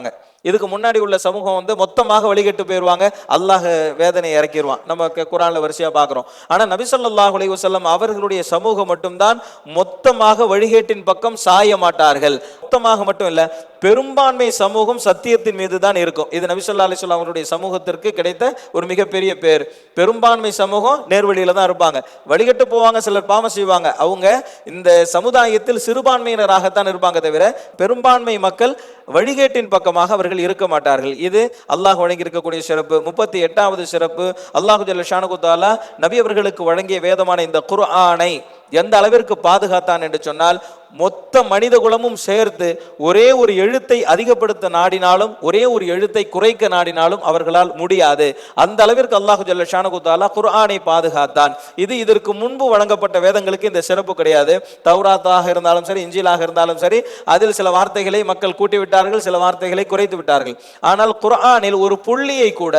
இதுக்கு முன்னாடி உள்ள சமூகம் மொத்தமாக வழிகட்டு போயிருவாங்க, அல்லாஹ் வேதனை இறக்கிடுவான். நம்ம குர்ஆன்ல வரிசையா பார்க்கிறோம். ஆனா நபி ஸல்லல்லாஹு அலைஹி வஸல்லம் அவர்களுடைய சமூகம் மட்டும்தான் மொத்தமாக வழிகேட்டின் பக்கம் சாய மாட்டார்கள். மொத்தமாக மட்டும் இல்ல, பெரும்பான்மை சமூகம் சத்தியத்தின் மீது தான் இருக்கும். இது நபி ஸல்லல்லாஹு அலைஹி வஸல்லம் அவருடைய சமூகத்திற்கு கிடைத்த ஒரு மிகப்பெரிய பேர். பெரும்பான்மை சமூகம் நேர்வழியில தான் இருப்பாங்க, வழிகட்டு போவாங்க, சிலர் பாவம் செய்வாங்க. அவங்க இந்த சமுதாயத்தில் சிறுபான்மையினராகத்தான் இருப்பாங்க தவிர பெரும்பான்மை மக்கள் வழிகேட்டின் பக்கமாக அவர்கள் இருக்க மாட்டார்கள். இது அல்லாஹ் வழங்கி இருக்கக்கூடிய சிறப்பு. 38வது சிறப்பு, அல்லாஹு ஜல்ல ஷானுஹு தஆலா நபி அவர்களுக்கு வழங்கிய வேதமான இந்த குர்ஆனை எந்த அளவிற்கு பாதுகாத்தான் என்று சொன்னால், மொத்த மனித குலமும் சேர்த்து ஒரே ஒரு எழுத்தை அதிகப்படுத்த நாடினாலும் ஒரே ஒரு எழுத்தை குறைக்க நாடினாலும் அவர்களால் முடியாது. அந்த அளவிற்கு அல்லாஹு ஜல்ல ஷானுஹு தஆலா குர்ஆனை பாதுகாத்தான். இது இதற்கு முன்பு வழங்கப்பட்ட வேதங்களுக்கு இந்த சிறப்பு கிடையாது. தௌராத்தாக இருந்தாலும் சரி, இஞ்சிலாக இருந்தாலும் சரி, அதில் சில வார்த்தைகளை மக்கள் கூட்டி விட்டார்கள், சில வார்த்தைகளை குறைத்து விட்டார்கள். ஆனால் குர்ஆனில் ஒரு புள்ளியை கூட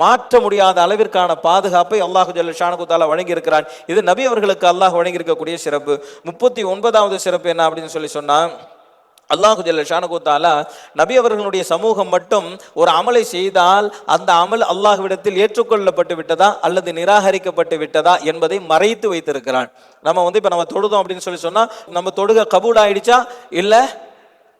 மாற்ற முடியாத அளவிற்கான பாதுகாப்பை அல்லாஹு ஜல்ல ஷானுஹு தஆலா வழங்கி இருக்கிறான். இது நபி அவர்களுக்கு அல்லாஹ் வழங்கி இருக்கக்கூடிய சிறப்பு. 39வது சிறப்பு என்ன அப்படின்னு சொல்லி சொன்னா, அல்லாஹு ஜல்ல ஷானுஹு தஆலா நபி அவர்களுடைய சமூகம் மட்டும் ஒரு அமலை செய்தால் அந்த அமல் அல்லாஹ்விடத்தில் ஏற்றுக்கொள்ளப்பட்டு விட்டதா அல்லது நிராகரிக்கப்பட்டு விட்டதா என்பதை மறைத்து வைத்திருக்கிறான். நம்ம இப்ப நம்ம தொழுதோம் அப்படின்னு சொல்லி சொன்னா, நம்ம தொழுகை கபூல் ஆயிடுச்சா இல்ல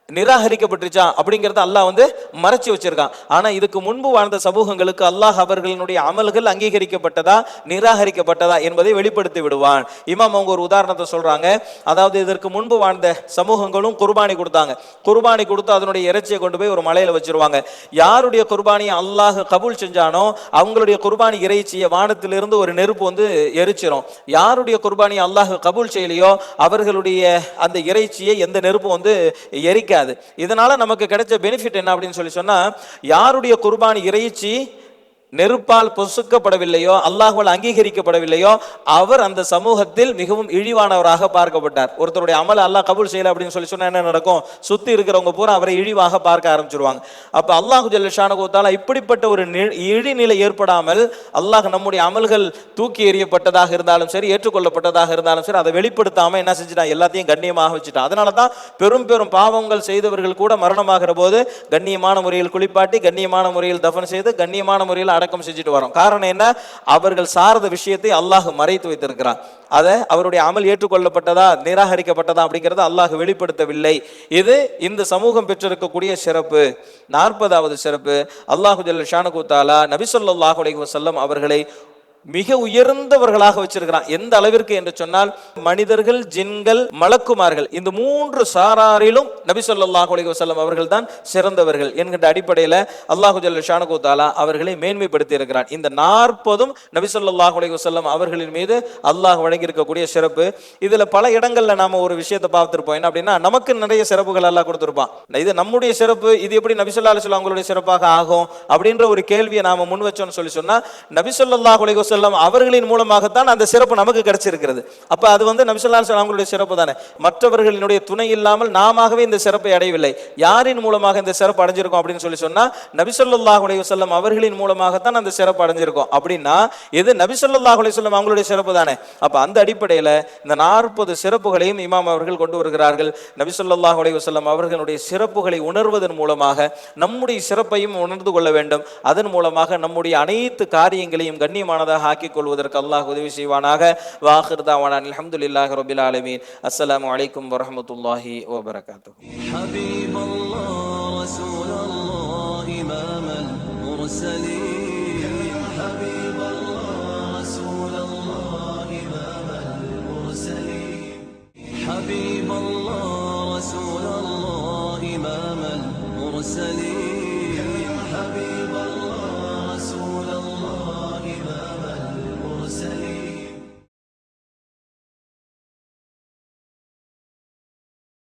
நிராகரிக்கப்பட்டுச்சா அப்படிங்கிறத அல்லாஹ் மறைச்சு வச்சிருக்கான். ஆனா இதுக்கு முன்பு வாழ்ந்த சமூகங்களுக்கு அல்லாஹ் அவர்களுடைய அமல்கள் அங்கீகரிக்கப்பட்டதா நிராகரிக்கப்பட்டதா என்பதை வெளிப்படுத்தி விடுவான். இமாம் அவங்க ஒரு உதாரணத்தை சொல்றாங்க. அதாவது இதற்கு முன்பு வாழ்ந்த சமூகங்களும் குர்பானி கொடுத்தாங்க. குர்பானி கொடுத்து அதனுடைய இறைச்சியை கொண்டு போய் ஒரு மலையில வச்சிருவாங்க. யாருடைய குர்பானியை அல்லாஹ் கபூல் செஞ்சானோ அவங்களுடைய குர்பானி இறைச்சியை வானத்திலிருந்து ஒரு நெருப்பு எரிச்சிரும். யாருடைய குர்பானியை அல்லாஹ் கபூல் செய்யலையோ அவர்களுடைய அந்த இறைச்சியை எந்த நெருப்பு எரிக்க. இதனால நமக்கு கிடைச்ச பெனிஃபிட் என்ன அப்படின்னு சொல்லி சொன்னா, யாருடைய குர்பானி இறைச்சி நெருப்பால் பொசுக்கப்படவில்லையோ அல்லாஹ்வால் அங்கீகரிக்கப்படவில்லையோ அவர் அந்த சமூகத்தில் மிகவும் இழிவானவராக பார்க்கப்பட்டார். ஒருத்தருடைய அமல் அல்லாஹ் கபூல் செய்யல அப்படின்னு சொல்லி சொன்னா என்ன நடக்கும்? சுத்தி இருக்கிறவங்க பூரா அவரை இழிவாக பார்க்க ஆரம்பிச்சிருவாங்க. அப்ப அல்லாஹு ஜல்ல ஷானுஹு தஆலா இப்படிப்பட்ட ஒரு இழிநிலை ஏற்படாமல் அல்லாஹ் நம்முடைய அமல்கள் தூக்கி எறியப்பட்டதாக இருந்தாலும் சரி, ஏற்றுக்கொள்ளப்பட்டதாக இருந்தாலும் சரி, அதை வெளிப்படுத்தாம என்ன செஞ்சுட்டான்? எல்லாத்தையும் கண்ணியமாக வச்சுட்டான். அதனாலதான் பெரும் பெரும் பாவங்கள் செய்தவர்கள் கூட மரணமாகிற போது கண்ணியமான முறையில் குளிப்பாட்டி கண்ணியமான முறையில் தஃபன் செய்து கண்ணியமான முறையில் அடக்கம் செஞ்சுட்டு வரோம். காரணம் என்ன? அவர்கள் சார்ந்த விஷயத்தை அல்லாஹ் மறைத்து வைத்திருக்கிறான். அதை அவருடைய அமல் ஏற்றுக்கொள்ளப்பட்டதா நிராகரிக்கப்பட்டதா அப்படிங்கிறத அல்லாஹ் வெளிப்படுத்தவில்லை. இது இந்த சமூகம் பெற்றிருக்கக்கூடிய சிறப்பு. 40வது சிறப்பு, அல்லாஹு ஜல்ல ஷானுஹு தஆலா நபி ஸல்லல்லாஹு அலைஹி வஸல்லம் அவர்களை மிக உயர்ந்தவர்களாக வச்சிருக்கிறான். எந்த அளவிற்கு என்று சொன்னால், மனிதர்கள், ஜின்கள், மலக்குமார்கள் இந்த 3 சாராரிலும் நபி ஸல்லல்லாஹு அலைஹி வஸல்லம் அவர்கள் தான் சிறந்தவர்கள் என்கின்ற அடிப்படையில் அல்லாஹு ஜல்ல ஷானுஹு தஆலா அவர்களை மேன்மைப்படுத்தி இருக்கிறான். இந்த 40ம் நபி ஸல்லல்லாஹு அலைஹி வஸல்லம் அவர்களின் மீது அல்லாஹ் வழங்கி இருக்கக்கூடிய சிறப்பு. இதுல பல இடங்கள்ல நாம ஒரு விஷயத்தை பார்த்திருப்போம். என்ன அப்படின்னா, நமக்கு நிறைய சிறப்புகள் அல்லாஹ் கொடுத்திருப்பான். இது நம்முடைய சிறப்பு, இது எப்படி நபி ஸல்லல்லாஹு அலைஹி வஸல்லம் அவங்களுடைய சிறப்பாக ஆகும் அப்படின்ற ஒரு கேள்வியை நாம முன் வச்சோம்னு சொல்லி சொன்னா, நபி ஸல்லல்லாஹு அலைஹி வஸல்லம் வஸல்லம் அவர்களின் மூலமாகத்தான் அந்த சிறப்பு நமக்கு கிடைச்சிருக்கிறது. அப்ப அது நபி ஸல்லல்லாஹு அலைஹி வஸல்லம் அவங்களுடைய சிறப்பு தானே. மற்றவர்களினுடைய துணை இல்லாமல் நாமவே இந்த சிறப்பை அடையவில்லை. யாரின் மூலமாக இந்த சிறப்பு அடைஞ்சிருக்கோம் அப்படின்னு சொன்னா நபி ஸல்லல்லாஹு அலைஹி வஸல்லம் அவர்களின் மூலமாகத்தான் அந்த சிறப்பு அடைஞ்சிருக்கோம். அப்படின்னா இது நபி ஸல்லல்லாஹு அலைஹி வஸல்லம் அவங்களுடைய சிறப்பு தானே. அப்ப அந்த அடிப்படையில இந்த 40 சிறப்புகளையும் இமாம் அவர்கள் கொண்டு வருகிறார்கள். நபி ஸல்லல்லாஹு அலைஹி வஸல்லம் அவர்களுடைய சிறப்புகளை உணர்வதன் மூலமாக நம்முடைய சிறப்பையும் உணர்ந்து கொள்ள வேண்டும். அதன் மூலமாக நம்முடைய அனைத்து காரியங்களையும் கண்ணியமானதாக ஆக்கிக் கொள்வதற்கு அல்லாஹ் உதவி செய்வானாக. வாஹிர் தஅவானா அல்ஹம்துலில்லாஹி ரப்பில் ஆலமீன். அஸ்ஸலாமு அலைக்கும் வரஹ்மத்துல்லாஹி வபரகாத்துஹு. ஹபீபல்லாஹ் ரசூலல்லாஹ் இமாமல் முர்ஸலீன். ஹபீபல்லாஹ் ரசூலல்லாஹ் இமாமல் முர்ஸலீன். ஹபீபல்லாஹ் ரசூலல்லாஹ் இமாமல் முர்ஸலீன்.